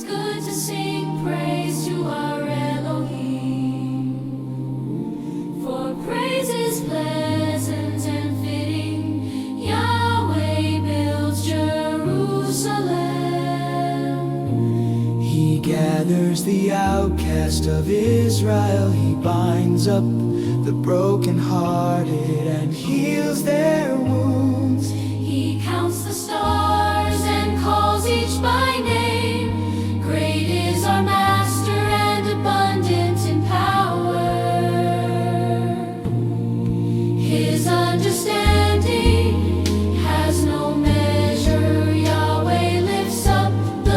it's good to sing praise to our Elohim. For praise is pleasant and fitting. Yahweh builds Jerusalem. He gathers the outcast of Israel. He binds up the brokenhearted and heals their wounds. He counts the stars and calls each by name. Great is our Master and abundant in power. His understanding has no measure. Yahweh lifts up the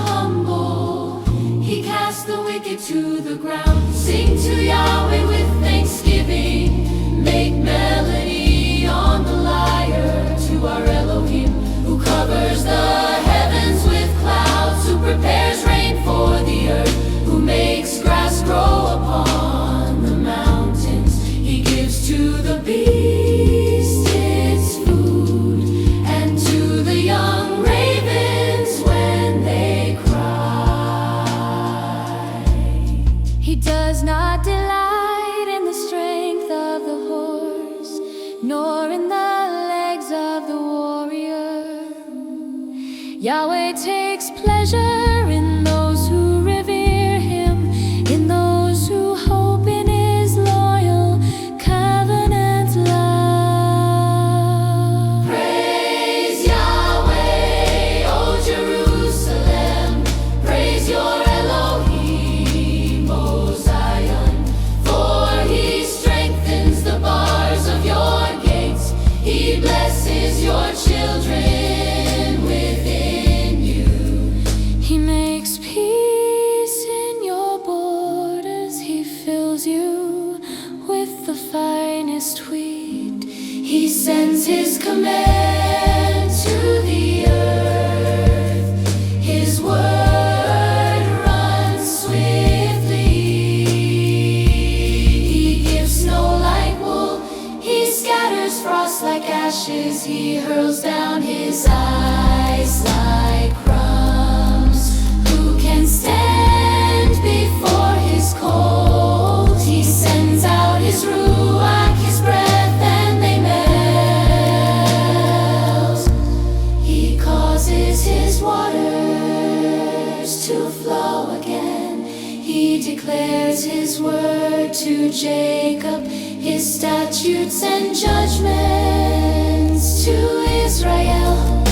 humble. He casts the wicked to the ground. Sing to Yahweh with thanksgiving. Make melody on the lyre to our Elohim, who covers the heavens with clouds, who prepares rain for the earth, who makes grass grow upon the mountains. He gives to the beast its food, and to the young ravens when they cry. He does not delight in the strength of the horse, nor in the legs of the warrior. Yahweh takes pleasure in those who revere him, in those who hope in his loyal covenant love. Praise Yahweh, O Jerusalem. Praise your Elohim, O Zion. For he strengthens the bars of your gates. He blesses your children within you. He makes peace in your borders. He fills you with the finest wheat. He sends his command to the earth. His word runs swiftly. He gives snow like wool. He scatters frost like ashes. He hurls down his ice like crumbs. Who can stand before his cold? He sends out his ruach, his breath, and they melt. He causes his waters to flow again. He declares his word to Jacob, his statutes and judgments to Israel.